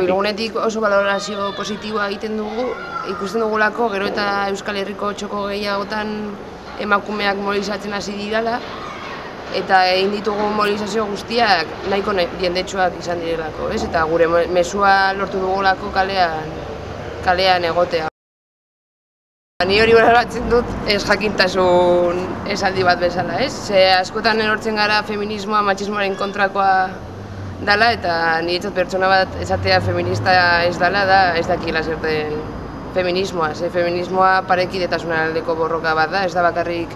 Bilgunetik oso balorazio positiboa egiten dugu, ikusten dugulako gero eta Euskal Herriko txoko gehiagotan emakumeak mobilizatzen hasi dirala, eta egin ditugu mobilizazio guztiak nahiko jendetsuak izan direlako, ez? Eta gure mezua lortu dugulako kalean egotea. Ni hori baloratzen dut ez jakintasun esaldi bat bezala, ez? Ze askotan erortzen gara feminismoa matxismoaren kontrakoa dela, eta niretzat pertsona bat esatea feminista ez dela da ez dakila zer den feminismoa. Ze feminismoa parekidetasunaren aldeko borroka bat da, ez da bakarrik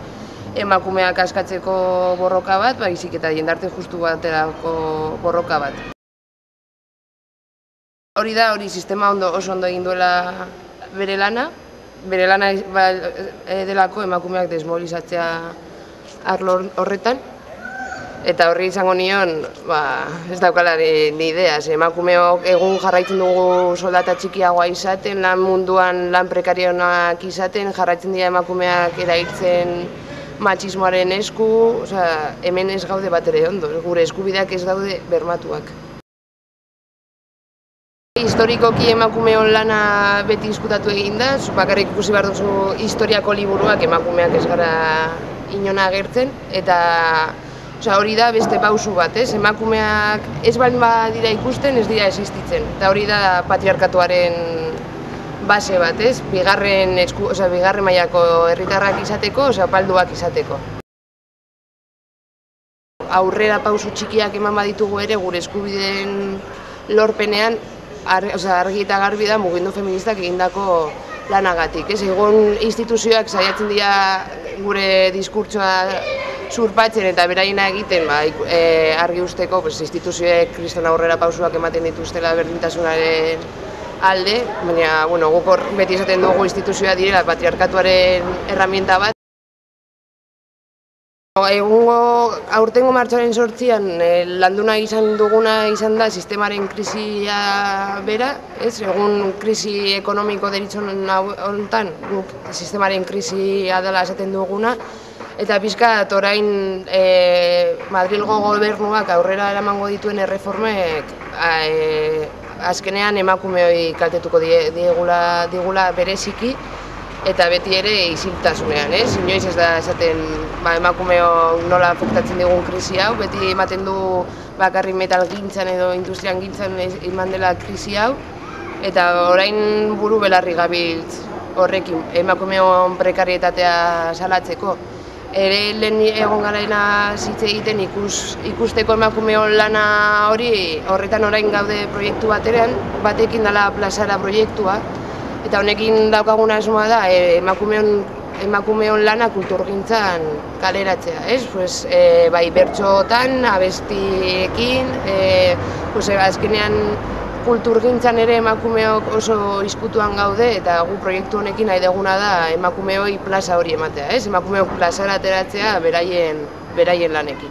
emakumeak askatzeko borroka bat, baizik eta jendarte justu baterako borroka bat. Hori da, hori sistema oso ondo egin duela bere lana delako emakumeak desmobilizatzea arlo horretan, eta horri izango nion, ez daukala ni idea, emakumeok egun jarraitzen dugu soldata txikiagoa izaten, lan munduan lan prekarionak izaten, jarraitzen dira emakumeak erailtzen matxismoaren esku, hemen ez gaude bat ere ondo, gure eskubideak ez daude bermatuak. Historikoki emakumeon lana beti izkutatu egin da, bakarrik ikusi behar duzu historiako liburuak emakumeak ez gara inona agertzen, eta hori da beste pausu bat, emakumeak ez baldin badira ikusten, ez dira existitzen, eta hori da patriarkatuaren base bat, bigarren mailako herritarrak izateko, opalduak izateko. Aurrera pausu txikiak eman baditugu ere gure eskubideen lorpenean, argi eta garbi da mugimendu feministak egindako lanagatik. Egun instituzioak saiatzen dira gure diskurtsoa surpatzen eta beraiena egiten argi usteko instituzioek kriston aurrera pausuak ematen dituztela berdintasunaren alde, baina guk beti esaten dugu instituzioa direla patriarkatuaren erramienta bat. Aurtengo martxoaren 8an landuna izan duguna izan da sistemaren krisia bera, egun krisi ekonomiko deritzon honetan guk sistemaren krisia dela esaten duguna, eta pixkat orain Madrilgo gobernuak aurrera eramango dituen erreformek azkenean emakumeoi kaltetuko digula bereziki, eta beti ere isiltasunean, inoiz ez da esaten emakumeo nola afektatzen digun krisi hau, beti ematen du bakarrik metalgintzan edo industrian gintzan eman dela krisi hau, eta orain buru belarri gabiltz horrekin, emakumeon prekarietatea salatzeko. Lehen egon garaena zitze egiten ikusteko emakumeon lana horretan orain gaude proiektu batekin dela plazara proiektua, eta honekin daukaguna asmoa da emakumeon lana kulturgintzan kaleratzea, bai bertsotan, abestiekin, azkenean kulturgintzan ere emakumeok oso izkutuan gaude, eta gu proiektu honekin nahi duguna da emakumeoi plaza hori ematea, emakumeok plazara ateratzea beraien lanekin.